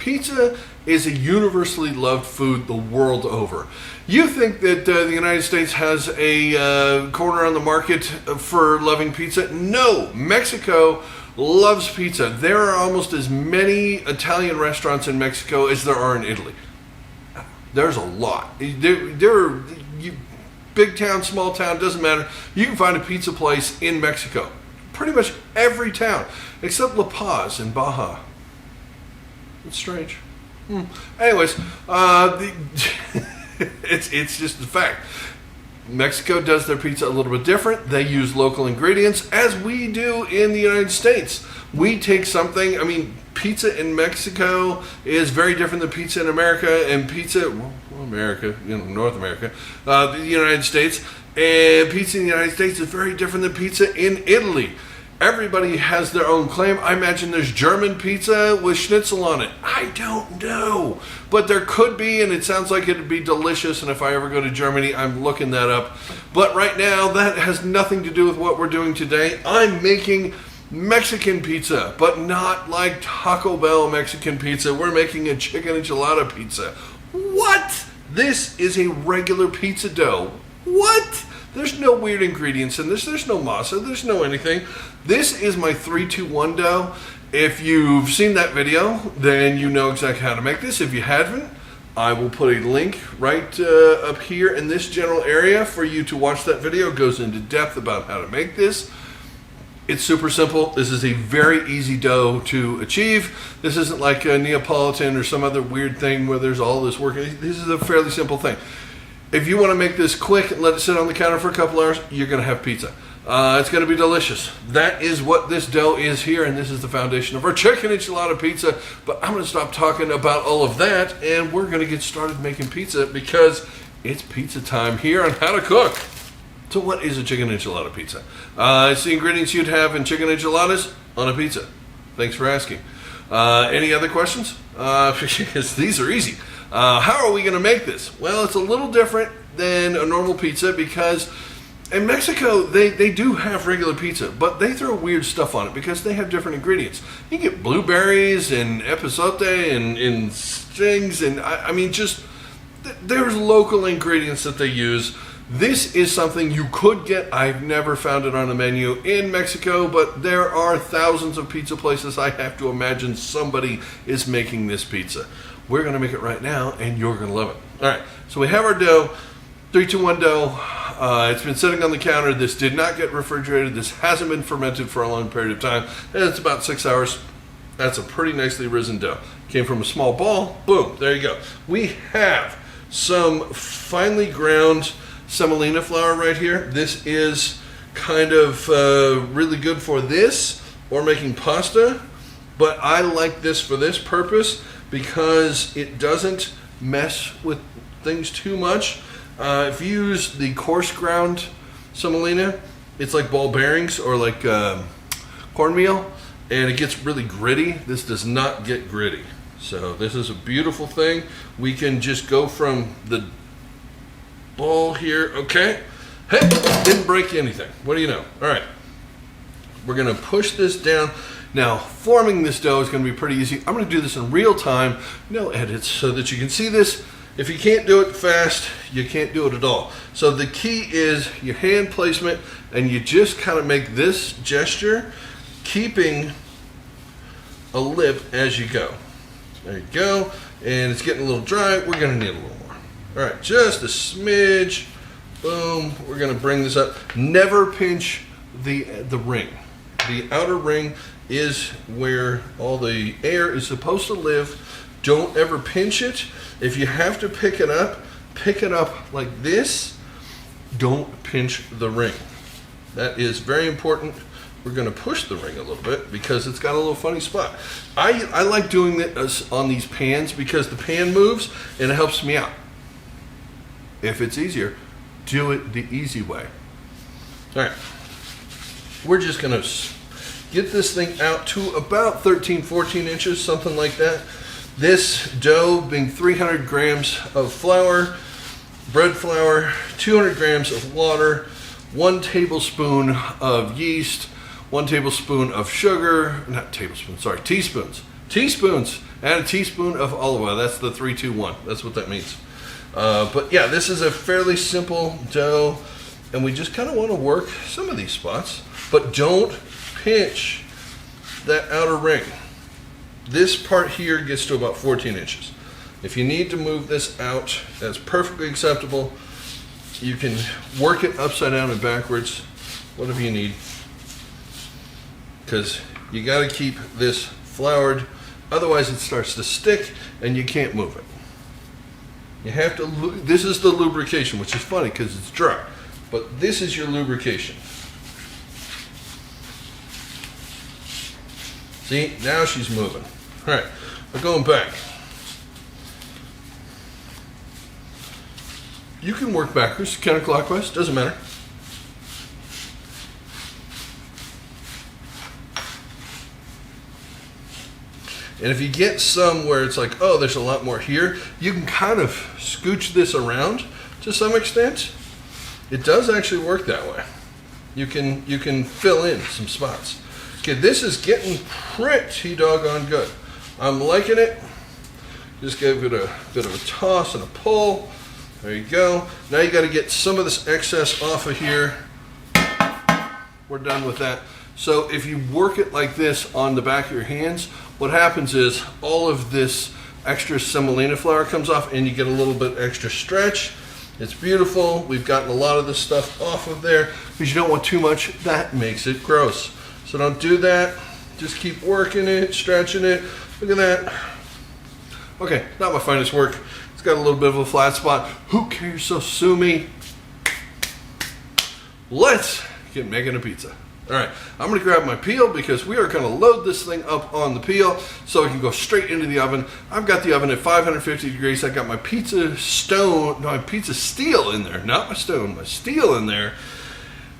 Pizza is a universally loved food the world over. You think that the United States has a corner on the market for loving pizza? No, Mexico loves pizza. There are almost as many Italian restaurants in Mexico as there are in Italy. There's a lot. There are, big town, small town, doesn't matter. You can find a pizza place in Mexico. Pretty much every town, except La Paz in Baja. It's strange. Anyways, it's just the fact. Mexico does their pizza a little bit different. They use local ingredients, as we do in the United States. We take something, I mean, pizza in Mexico is very different than pizza in America, and pizza, well, America, North America, the United States, and pizza in the United States is very different than pizza in Italy. Everybody has their own claim. I imagine there's German pizza with schnitzel on it. I don't know. But there could be, and it sounds like it'd be delicious, and if I ever go to Germany, I'm looking that up. But right now, that has nothing to do with what we're doing today. I'm making Mexican pizza, but not like Taco Bell Mexican pizza. We're making a chicken enchilada pizza. What? This is a regular pizza dough. What? There's no weird ingredients in this. There's no masa. There's no anything. This is my 3-2-1 dough. If you've seen that video, then you know exactly how to make this. If you haven't, I will put a link right up here in this general area for you to watch that video. It goes into depth about how to make this. It's super simple. This is a very easy dough to achieve. This isn't like a Neapolitan or some other weird thing where there's all this work. This is a fairly simple thing. If you want to make this quick and let it sit on the counter for a couple hours, you're going to have pizza. It's going to be delicious. That is what this dough is here, and this is the foundation of our chicken enchilada pizza. But I'm going to stop talking about all of that, and we're going to get started making pizza because it's pizza time here on How to Cook. So what is a chicken enchilada pizza? It's the ingredients you'd have in chicken enchiladas on a pizza. Thanks for asking. Any other questions? Because these are easy. How are we going to make this? Well, it's a little different than a normal pizza because in Mexico, they do have regular pizza, but they throw weird stuff on it because they have different ingredients. You can get blueberries and epazote and strings, and I mean, just there's local ingredients that they use. This is something you could get. I've never found it on a menu in Mexico, but there are thousands of pizza places. I have to imagine somebody is making this pizza. We're going to make it right now, and you're going to love it. All right, so we have our dough, 3-2-1 dough. It's been sitting on the counter. This did not get refrigerated. This hasn't been fermented for a long period of time. And it's about 6 hours. That's a pretty nicely risen dough. Came from a small ball. Boom, there you go. We have some finely ground semolina flour right here. This is kind of really good for this or making pasta, but I like this for this purpose because it doesn't mess with things too much. If you use the coarse ground semolina, it's like ball bearings or like cornmeal, and it gets really gritty. This does not get gritty. So this is a beautiful thing. We can just go from the ball here, okay? Hey, didn't break anything. What do you know? All right, we're gonna push this down. Now, forming this dough is gonna be pretty easy. I'm gonna do this in real time, no edits, so that you can see this. If you can't do it fast, you can't do it at all. So the key is your hand placement, and you just kind of make this gesture, keeping a lip as you go. There you go, and it's getting a little dry. We're gonna need a little more. All right, just a smidge. Boom, we're gonna bring this up. Never pinch the ring. The outer ring is where all the air is supposed to live. Don't ever pinch it. If you have to pick it up like this. Don't pinch the ring. That is very important. We're going to push the ring a little bit because it's got a little funny spot. I like doing this on these pans because the pan moves and it helps me out. If it's easier, do it the easy way. All right. We're just going to get this thing out to about 13, 14 inches, something like that. This dough being 300 grams of flour, bread flour, 200 grams of water, 1 tablespoon of yeast, 1 tablespoon of sugar, not tablespoons, sorry, teaspoons. Teaspoons and a teaspoon of olive oil. That's the 3-2-1. That's what that means. But yeah, this is a fairly simple dough, and we just kind of want to work some of these spots, but don't pinch that outer ring. This part here gets to about 14 inches. If you need to move this out, that's perfectly acceptable. You can work it upside down and backwards, whatever you need, because you got to keep this floured, otherwise it starts to stick and you can't move it. You have to, this is the lubrication, which is funny because it's dry, but this is your lubrication. See, now she's moving. All right, we're going back. You can work backwards, counterclockwise, doesn't matter. And if you get some where it's like, oh, there's a lot more here, you can kind of scooch this around to some extent. It does actually work that way. You can fill in some spots. Okay, this is getting pretty doggone good. I'm liking it. Just give it a bit of a toss and a pull. There you go. Now you got to get some of this excess off of here. We're done with that. So if you work it like this on the back of your hands, what happens is all of this extra semolina flour comes off and you get a little bit extra stretch. It's beautiful. We've gotten a lot of this stuff off of there because you don't want too much. That makes it gross. So don't do that. Just keep working it, stretching it. Look at that. Okay, not my finest work. It's got a little bit of a flat spot. Who cares? So sue me. Let's get making a pizza. All right, I'm gonna grab my peel because we are gonna load this thing up on the peel so it can go straight into the oven. I've got the oven at 550 degrees. I got my pizza steel in there, not my stone, my steel in there.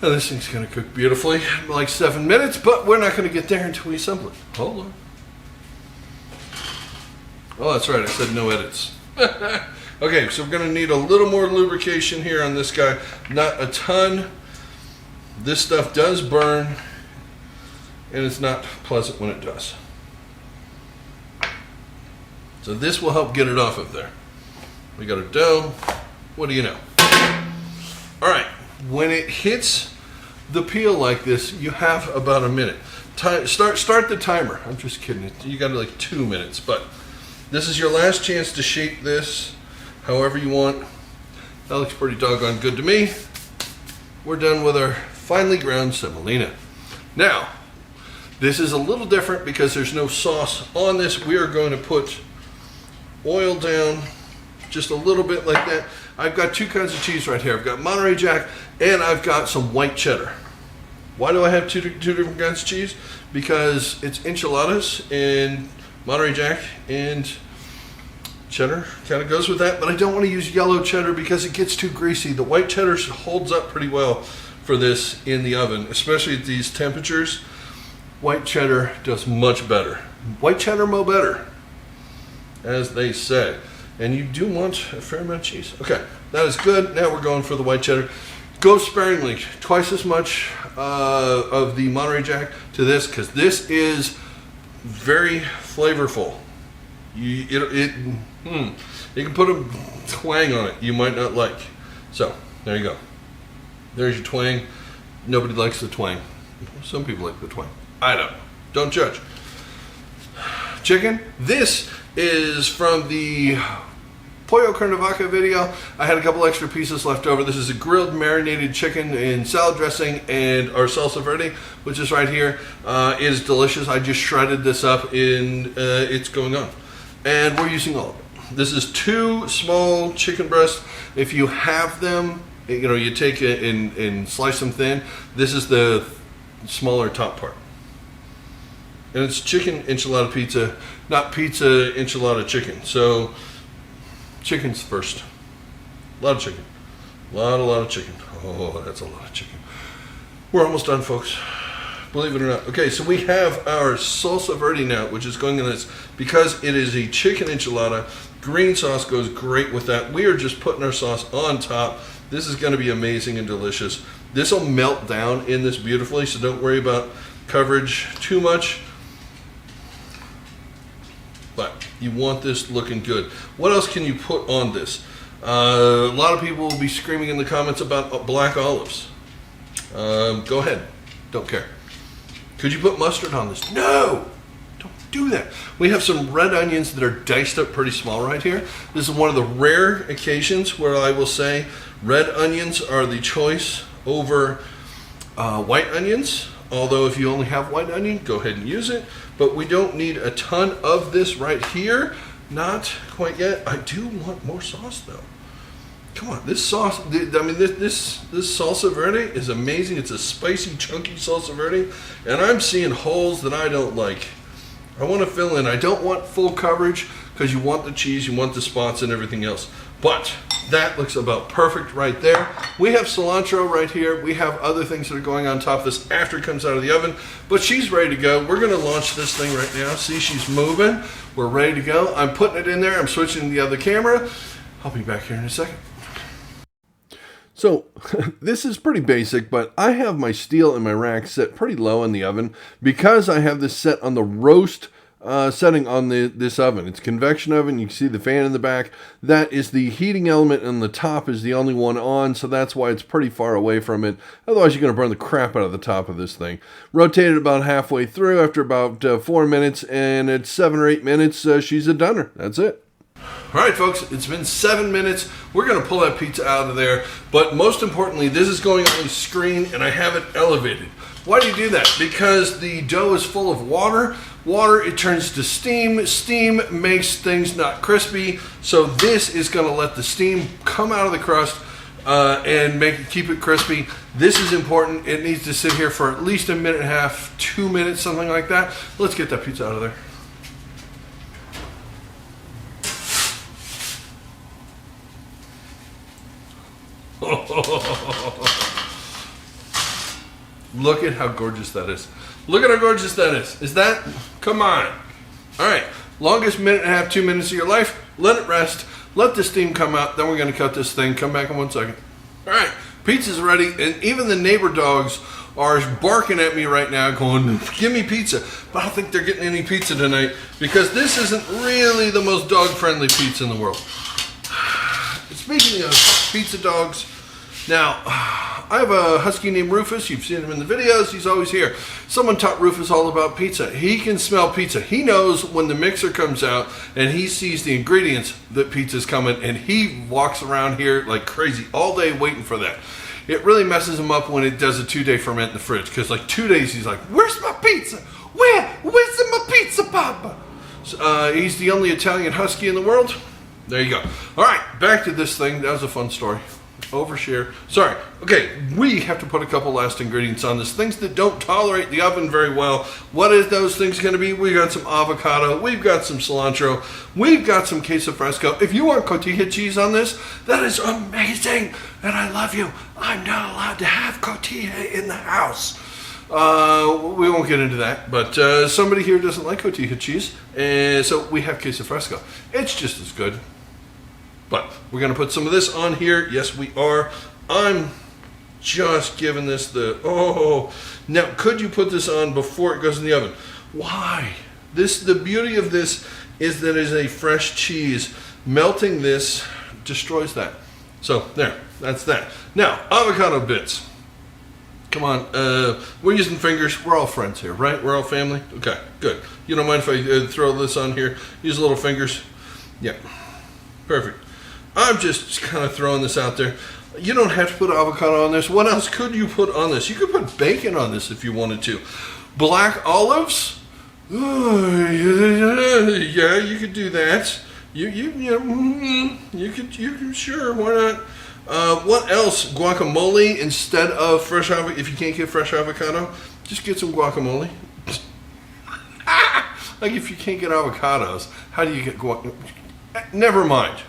And this thing's gonna cook beautifully, like 7 minutes, but we're not gonna get there until we assemble it. Hold on. Oh, that's right, I said no edits. Okay, so we're gonna need a little more lubrication here on this guy. Not a ton. This stuff does burn, and it's not pleasant when it does. So this will help get it off of there. We got our dough. What do you know? All right, when it hits the peel like this, you have about a minute. Start the timer. I'm just kidding. You got like 2 minutes, but this is your last chance to shape this however you want. That looks pretty doggone good to me. We're done with our finely ground semolina. Now, this is a little different because there's no sauce on this. We are going to put oil down just a little bit like that. I've got 2 kinds of cheese right here. I've got Monterey Jack and I've got some white cheddar. Why do I have two different kinds of cheese? Because it's enchiladas and Monterey Jack and cheddar kind of goes with that, but I don't want to use yellow cheddar because it gets too greasy. The white cheddar holds up pretty well for this in the oven, especially at these temperatures. White cheddar does much better. White cheddar mo better, as they say. And you do want a fair amount of cheese. Okay, that is good. Now we're going for the white cheddar. Go sparingly, twice as much of the Monterey Jack to this, because this is very flavorful. You can put a twang on it you might not like. So there you go. There's your twang. Nobody likes the twang. Some people like the twang. I don't. Don't judge. Chicken. This is from the Pollo Cuernavaca video. I had a couple extra pieces left over. This is a grilled marinated chicken in salad dressing and our Salsa Verde, which is right here. It is delicious. I just shredded this up in it's going on. And we're using all of it. This is 2 small chicken breasts. If you have them, you take it and slice them thin. This is the smaller top part. And it's chicken enchilada pizza, not pizza enchilada chicken. So chicken's first. A lot of chicken. A lot of chicken. Oh, that's a lot of chicken. We're almost done, folks. Believe it or not. Okay, so we have our Salsa Verde now, which is going in this. Because it is a chicken enchilada, green sauce goes great with that. We are just putting our sauce on top. This is going to be amazing and delicious. This will melt down in this beautifully, so don't worry about coverage too much. But You want this looking good. What else can you put on this? A lot of people will be screaming in the comments about black olives. Go ahead. Don't care. Could you put mustard on this? No! Don't do that. We have some red onions that are diced up pretty small right here. This is one of the rare occasions where I will say red onions are the choice over white onions. Although if you only have white onion, go ahead and use it. But we don't need a ton of this right here. Not quite yet. I do want more sauce though. Come on, this sauce, I mean, this salsa verde is amazing. It's a spicy, chunky salsa verde, and I'm seeing holes that I don't like. I want to fill in. I don't want full coverage because you want the cheese, you want the spots and everything else. But that looks about perfect right there. We have cilantro right here. We have other things that are going on top of this after it comes out of the oven, but she's ready to go. We're going to launch this thing right now. See, she's moving. We're ready to go. I'm putting it in there. I'm switching to the other camera. I'll be back here in a second. So this is pretty basic, but I have my steel and my rack set pretty low in the oven because I have this set on the roast setting on this oven. It's a convection oven. You can see the fan in the back. That is the heating element, and the top is the only one on, so that's why it's pretty far away from it. Otherwise, you're going to burn the crap out of the top of this thing. Rotate it about halfway through after about 4 minutes, and at 7 or 8 minutes, she's a doner. That's it. All right, folks, it's been 7 minutes. We're going to pull that pizza out of there. But most importantly, this is going on the screen, and I have it elevated. Why do you do that? Because the dough is full of water. Water, it turns to steam. Steam makes things not crispy. So this is going to let the steam come out of the crust and keep it crispy. This is important. It needs to sit here for at least a minute and a half, 2 minutes, something like that. Let's get that pizza out of there. Look at how gorgeous that is. Look at how gorgeous that is. Is that? Come on. All right. Longest minute and a half, 2 minutes of your life. Let it rest. Let the steam come out. Then we're going to cut this thing. Come back in 1 second. All right. Pizza's ready. And even the neighbor dogs are barking at me right now going, give me pizza. But I don't think they're getting any pizza tonight because this isn't really the most dog-friendly pizza in the world. Speaking of pizza dogs, now, I have a husky named Rufus. You've seen him in the videos. He's always here. Someone taught Rufus all about pizza. He can smell pizza. He knows when the mixer comes out and he sees the ingredients that pizza's coming, and he walks around here like crazy all day waiting for that. It really messes him up when it does a 2-day ferment in the fridge because like 2 days he's like, where's my pizza? Where's my pizza, Papa? So, he's the only Italian husky in the world. There you go. All right, back to this thing. That was a fun story. Overshare. Sorry. Okay, we have to put a couple last ingredients on this. Things that don't tolerate the oven very well. What is those things going to be? We got some avocado. We've got some cilantro. We've got some queso fresco. If you want cotija cheese on this, that is amazing. And I love you. I'm not allowed to have cotija in the house. We won't get into that, but somebody here doesn't like cotija cheese, and so we have queso fresco. It's just as good. But we're going to put some of this on here. Yes, we are. I'm just giving this the, Now, could you put this on before it goes in the oven? Why? The beauty of this is that it is a fresh cheese. Melting this destroys that. So, there. That's that. Now, avocado bits. Come on. We're using fingers. We're all friends here, right? We're all family? Okay, good. You don't mind if I throw this on here? Use little fingers? Yeah. Perfect. I'm just kind of throwing this out there. You don't have to put avocado on this. What else could you put on this? You could put bacon on this if you wanted to. Black olives? Yeah, you could do that. You could, sure, why not? What else? Guacamole instead of fresh avocado. If you can't get fresh avocado, just get some guacamole. Like if you can't get avocados, how do you get guacamole? Never mind.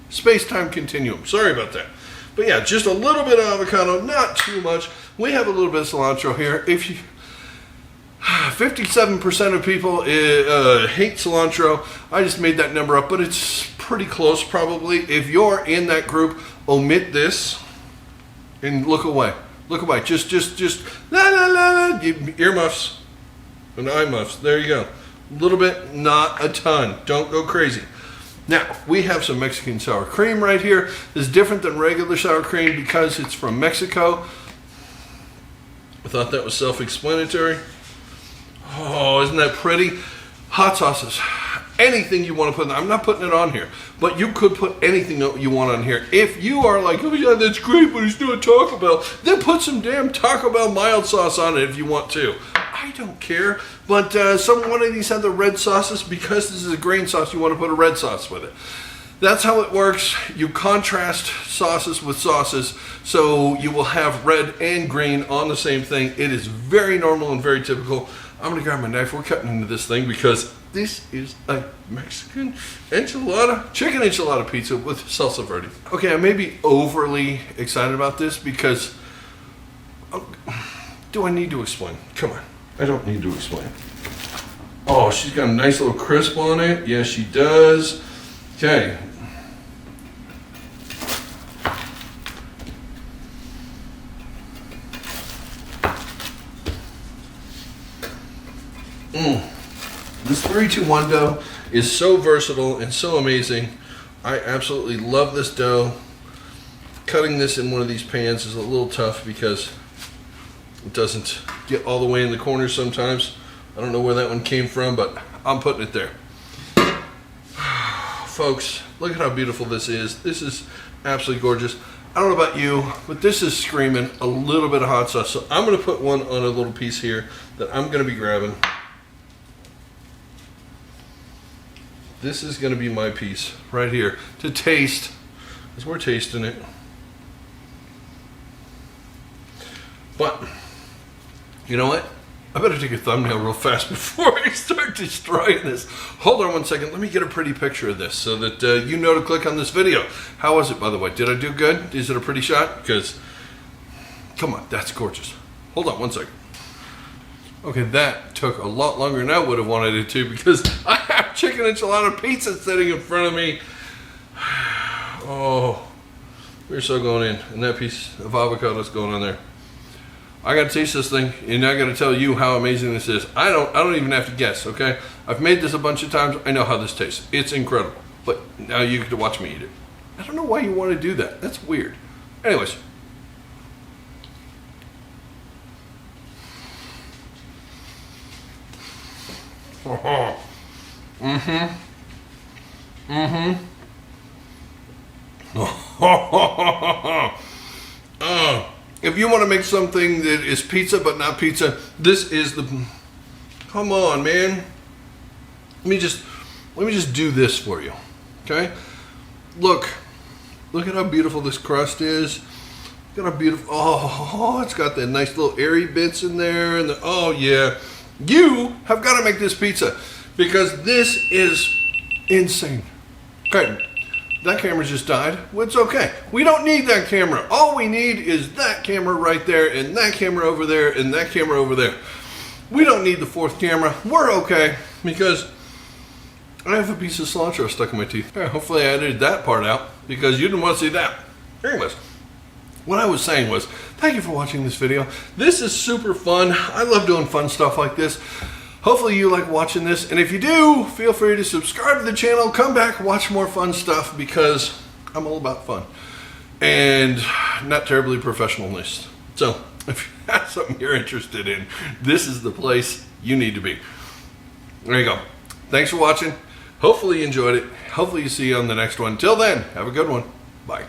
Space-time continuum. Sorry about that. But yeah, just a little bit of avocado, not too much. We have a little bit of cilantro here. 57% of people hate cilantro. I just made that number up, but it's pretty close probably. If you're in that group, omit this and look away. Look away. Just la la la la. Earmuffs and eye muffs. There you go. A little bit, not a ton. Don't go crazy. Now, we have some Mexican sour cream right here. This is different than regular sour cream because it's from Mexico. I thought that was self-explanatory. Oh, isn't that pretty? Hot sauces. Anything you want to put in. I'm not putting it on here, but you could put anything that you want on here. If you are like, oh yeah, that's great, but it's doing Taco Bell, then put some damn Taco Bell mild sauce on it if you want to. I don't care, but one of these have the red sauces. Because this is a grain sauce, you want to put a red sauce with it. That's how it works. You contrast sauces with sauces, so you will have red and green on the same thing. It is very normal and very typical. I'm going to grab my knife. We're cutting into this thing because this is a Mexican chicken enchilada pizza with salsa verde. Okay, I may be overly excited about this because, do I need to explain? Come on, I don't need to explain. Oh, she's got a nice little crisp on it. Yes, she does. Okay. This 3-2-1 dough is so versatile and so amazing. I absolutely love this dough. Cutting this in one of these pans is a little tough because it doesn't get all the way in the corners sometimes. I don't know where that one came from, but I'm putting it there. Folks, look at how beautiful this is. This is absolutely gorgeous. I don't know about you, but this is screaming a little bit of hot sauce. So I'm going to put one on a little piece here that I'm going to be grabbing. This is going to be my piece right here to taste, because we're tasting it. But, you know what? I better take a thumbnail real fast before I start destroying this. Hold on one second. Let me get a pretty picture of this so that you know to click on this video. How was it, by the way? Did I do good? Is it a pretty shot? Because, come on, that's gorgeous. Hold on one second. Okay, that took a lot longer than I would have wanted it to because I have chicken enchilada pizza sitting in front of me. Oh, we're so going in. And that piece of avocado is going on there. I gotta taste this thing, and I gotta tell you how amazing this is. I don't even have to guess, okay? I've made this a bunch of times. I know how this tastes. It's incredible. But now you get to watch me eat it. I don't know why you want to do that. That's weird. Anyways. If you want to make something that is pizza but not pizza, this is the. Come on, man. Let me just do this for you, okay? Look at how beautiful this crust is. Look at how beautiful. Oh, it's got that nice little airy bits in there, and oh yeah. You have got to make this pizza because this is insane. Okay, that camera just died. Well, it's okay. We don't need that camera. All we need is that camera right there and that camera over there and that camera over there. We don't need the fourth camera. We're okay because I have a piece of cilantro stuck in my teeth. Okay, hopefully I edited that part out because you didn't want to see that. Anyways. What I was saying was, thank you for watching this video. This is super fun. I love doing fun stuff like this. Hopefully you like watching this. And if you do, feel free to subscribe to the channel. Come back, watch more fun stuff because I'm all about fun. And not terribly professionalist. So, if you have something you're interested in, this is the place you need to be. There you go. Thanks for watching. Hopefully you enjoyed it. Hopefully you see you on the next one. Till then, have a good one. Bye.